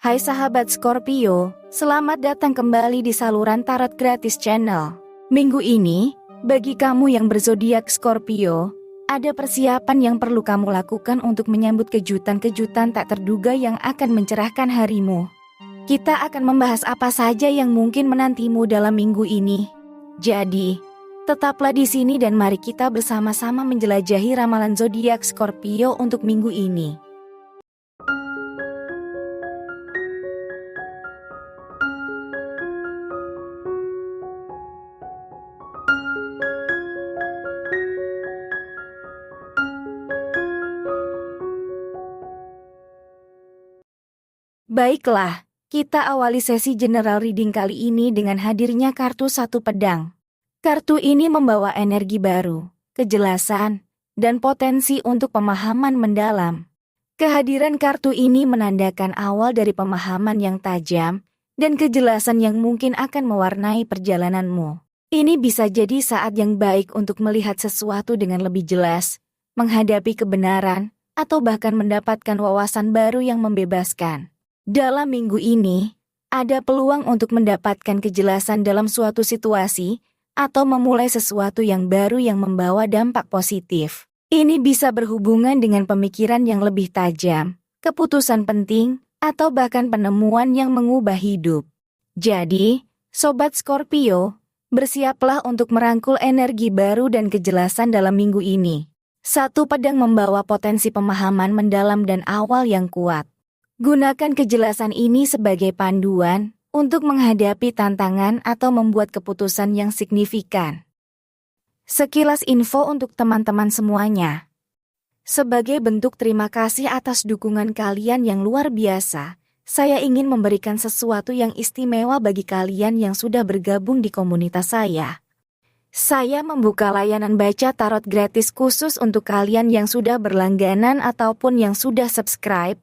Hai sahabat Scorpio, selamat datang kembali di saluran Tarot Gratis Channel. Minggu ini, bagi kamu yang berzodiak Scorpio, ada persiapan yang perlu kamu lakukan untuk menyambut kejutan-kejutan tak terduga yang akan mencerahkan harimu. Kita akan membahas apa saja yang mungkin menantimu dalam minggu ini. Jadi, tetaplah di sini dan mari kita bersama-sama menjelajahi ramalan zodiak Scorpio untuk minggu ini. Baiklah, kita awali sesi general reading kali ini dengan hadirnya kartu satu pedang. Kartu ini membawa energi baru, kejelasan, dan potensi untuk pemahaman mendalam. Kehadiran kartu ini menandakan awal dari pemahaman yang tajam dan kejelasan yang mungkin akan mewarnai perjalananmu. Ini bisa jadi saat yang baik untuk melihat sesuatu dengan lebih jelas, menghadapi kebenaran, atau bahkan mendapatkan wawasan baru yang membebaskan. Dalam minggu ini, ada peluang untuk mendapatkan kejelasan dalam suatu situasi atau memulai sesuatu yang baru yang membawa dampak positif. Ini bisa berhubungan dengan pemikiran yang lebih tajam, keputusan penting, atau bahkan penemuan yang mengubah hidup. Jadi, Sobat Scorpio, bersiaplah untuk merangkul energi baru dan kejelasan dalam minggu ini. Satu pedang membawa potensi pemahaman mendalam dan awal yang kuat. Gunakan kejelasan ini sebagai panduan untuk menghadapi tantangan atau membuat keputusan yang signifikan. Sekilas info untuk teman-teman semuanya. Sebagai bentuk terima kasih atas dukungan kalian yang luar biasa, saya ingin memberikan sesuatu yang istimewa bagi kalian yang sudah bergabung di komunitas saya. Saya membuka layanan baca tarot gratis khusus untuk kalian yang sudah berlangganan ataupun yang sudah subscribe.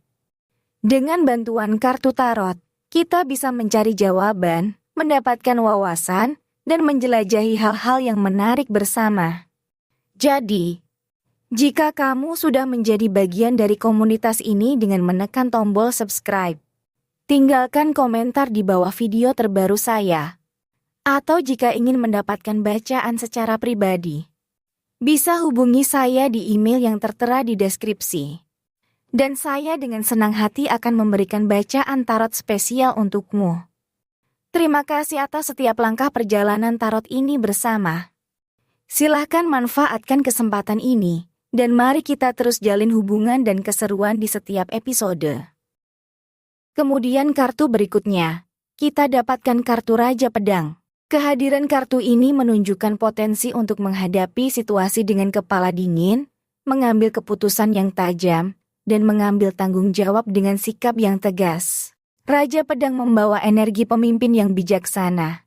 Dengan bantuan kartu tarot, kita bisa mencari jawaban, mendapatkan wawasan, dan menjelajahi hal-hal yang menarik bersama. Jadi, jika kamu sudah menjadi bagian dari komunitas ini dengan menekan tombol subscribe, tinggalkan komentar di bawah video terbaru saya. Atau jika ingin mendapatkan bacaan secara pribadi, bisa hubungi saya di email yang tertera di deskripsi. Dan saya dengan senang hati akan memberikan bacaan tarot spesial untukmu. Terima kasih atas setiap langkah perjalanan tarot ini bersama. Silahkan manfaatkan kesempatan ini, dan mari kita terus jalin hubungan dan keseruan di setiap episode. Kemudian kartu berikutnya, kita dapatkan kartu Raja Pedang. Kehadiran kartu ini menunjukkan potensi untuk menghadapi situasi dengan kepala dingin, mengambil keputusan yang tajam, dan mengambil tanggung jawab dengan sikap yang tegas. Raja Pedang membawa energi pemimpin yang bijaksana.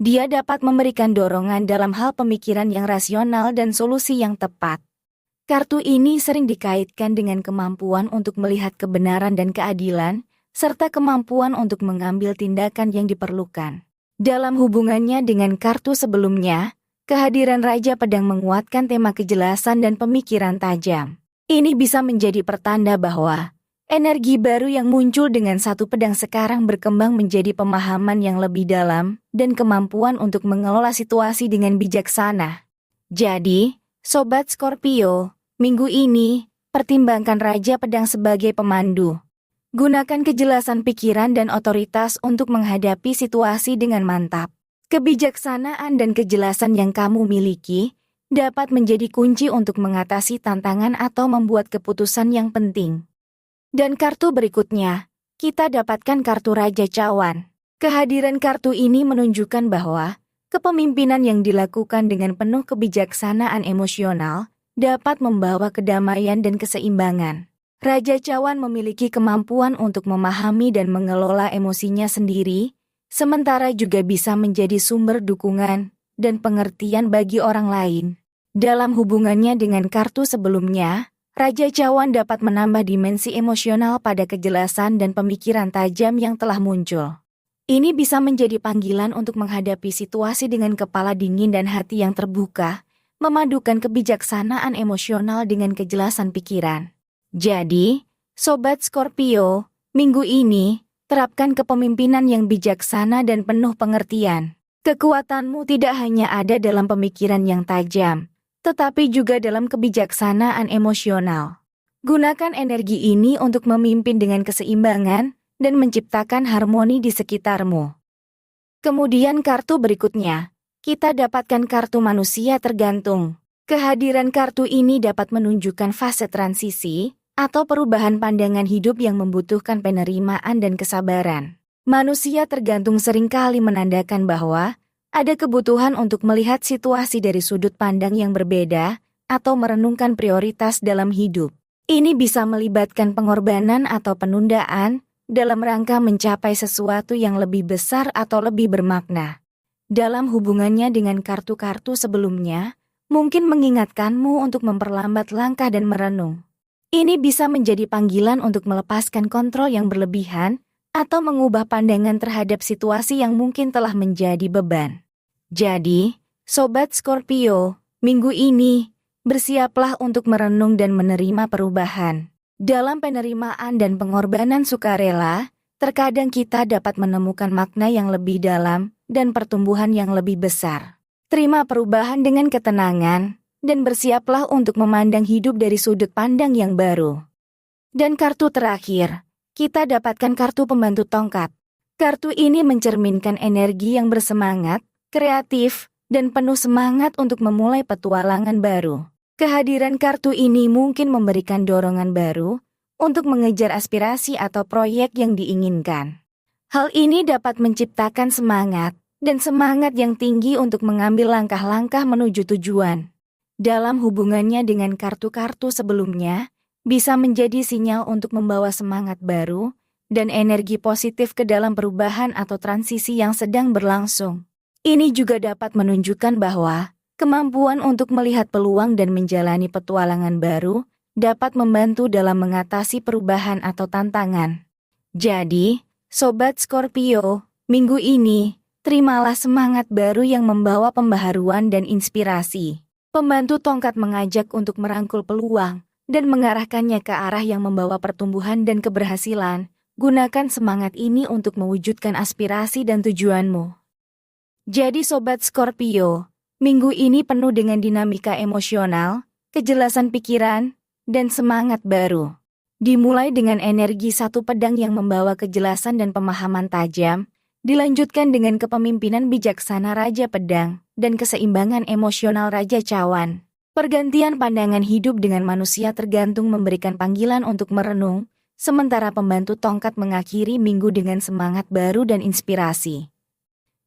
Dia dapat memberikan dorongan dalam hal pemikiran yang rasional dan solusi yang tepat. Kartu ini sering dikaitkan dengan kemampuan untuk melihat kebenaran dan keadilan, serta kemampuan untuk mengambil tindakan yang diperlukan. Dalam hubungannya dengan kartu sebelumnya, kehadiran Raja Pedang menguatkan tema kejelasan dan pemikiran tajam. Ini bisa menjadi pertanda bahwa energi baru yang muncul dengan satu pedang sekarang berkembang menjadi pemahaman yang lebih dalam dan kemampuan untuk mengelola situasi dengan bijaksana. Jadi, Sobat Scorpio, minggu ini, pertimbangkan Raja Pedang sebagai pemandu. Gunakan kejelasan pikiran dan otoritas untuk menghadapi situasi dengan mantap. Kebijaksanaan dan kejelasan yang kamu miliki dapat menjadi kunci untuk mengatasi tantangan atau membuat keputusan yang penting. Dan kartu berikutnya, kita dapatkan kartu Raja Cawan. Kehadiran kartu ini menunjukkan bahwa kepemimpinan yang dilakukan dengan penuh kebijaksanaan emosional dapat membawa kedamaian dan keseimbangan. Raja Cawan memiliki kemampuan untuk memahami dan mengelola emosinya sendiri, sementara juga bisa menjadi sumber dukungan dan pengertian bagi orang lain. Dalam hubungannya dengan kartu sebelumnya, Raja Cawan dapat menambah dimensi emosional pada kejelasan dan pemikiran tajam yang telah muncul. Ini bisa menjadi panggilan untuk menghadapi situasi dengan kepala dingin dan hati yang terbuka, memadukan kebijaksanaan emosional dengan kejelasan pikiran. Jadi, Sobat Scorpio, minggu ini, Terapkan kepemimpinan yang bijaksana dan penuh pengertian. Kekuatanmu tidak hanya ada dalam pemikiran yang tajam, tetapi juga dalam kebijaksanaan emosional. Gunakan energi ini untuk memimpin dengan keseimbangan dan menciptakan harmoni di sekitarmu. Kemudian kartu berikutnya, kita dapatkan kartu manusia tergantung. Kehadiran kartu ini dapat menunjukkan fase transisi atau perubahan pandangan hidup yang membutuhkan penerimaan dan kesabaran. Manusia tergantung seringkali menandakan bahwa ada kebutuhan untuk melihat situasi dari sudut pandang yang berbeda atau merenungkan prioritas dalam hidup. Ini bisa melibatkan pengorbanan atau penundaan dalam rangka mencapai sesuatu yang lebih besar atau lebih bermakna. Dalam hubungannya dengan kartu-kartu sebelumnya, mungkin mengingatkanmu untuk memperlambat langkah dan merenung. Ini bisa menjadi panggilan untuk melepaskan kontrol yang berlebihan atau mengubah pandangan terhadap situasi yang mungkin telah menjadi beban. Jadi, Sobat Scorpio, minggu ini, bersiaplah untuk merenung dan menerima perubahan. Dalam penerimaan dan pengorbanan sukarela, terkadang kita dapat menemukan makna yang lebih dalam dan pertumbuhan yang lebih besar. Terima perubahan dengan ketenangan, dan bersiaplah untuk memandang hidup dari sudut pandang yang baru. Dan kartu terakhir, kita dapatkan kartu pembantu tongkat. Kartu ini mencerminkan energi yang bersemangat, kreatif, dan penuh semangat untuk memulai petualangan baru. Kehadiran kartu ini mungkin memberikan dorongan baru untuk mengejar aspirasi atau proyek yang diinginkan. Hal ini dapat menciptakan semangat yang tinggi untuk mengambil langkah-langkah menuju tujuan. Dalam hubungannya dengan kartu-kartu sebelumnya, bisa menjadi sinyal untuk membawa semangat baru dan energi positif ke dalam perubahan atau transisi yang sedang berlangsung. Ini juga dapat menunjukkan bahwa kemampuan untuk melihat peluang dan menjalani petualangan baru dapat membantu dalam mengatasi perubahan atau tantangan. Jadi, Sobat Scorpio, minggu ini, terimalah semangat baru yang membawa pembaharuan dan inspirasi. Pembantu tongkat mengajak untuk merangkul peluang dan mengarahkannya ke arah yang membawa pertumbuhan dan keberhasilan. Gunakan semangat ini untuk mewujudkan aspirasi dan tujuanmu. Jadi Sobat Scorpio, minggu ini penuh dengan dinamika emosional, kejelasan pikiran, dan semangat baru. Dimulai dengan energi satu pedang yang membawa kejelasan dan pemahaman tajam, dilanjutkan dengan kepemimpinan bijaksana Raja Pedang dan keseimbangan emosional Raja Cawan. Pergantian pandangan hidup dengan manusia tergantung memberikan panggilan untuk merenung, sementara pembantu tongkat mengakhiri minggu dengan semangat baru dan inspirasi.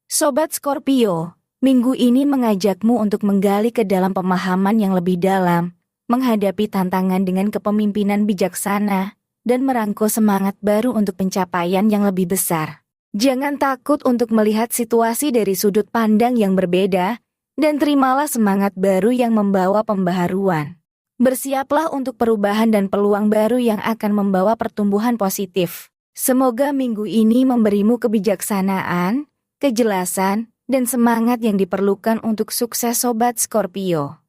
Sobat Scorpio, minggu ini mengajakmu untuk menggali ke dalam pemahaman yang lebih dalam, menghadapi tantangan dengan kepemimpinan bijaksana, dan merangkul semangat baru untuk pencapaian yang lebih besar. Jangan takut untuk melihat situasi dari sudut pandang yang berbeda, dan terimalah semangat baru yang membawa pembaharuan. Bersiaplah untuk perubahan dan peluang baru yang akan membawa pertumbuhan positif. Semoga minggu ini memberimu kebijaksanaan, kejelasan, dan semangat yang diperlukan untuk sukses Sobat Scorpio.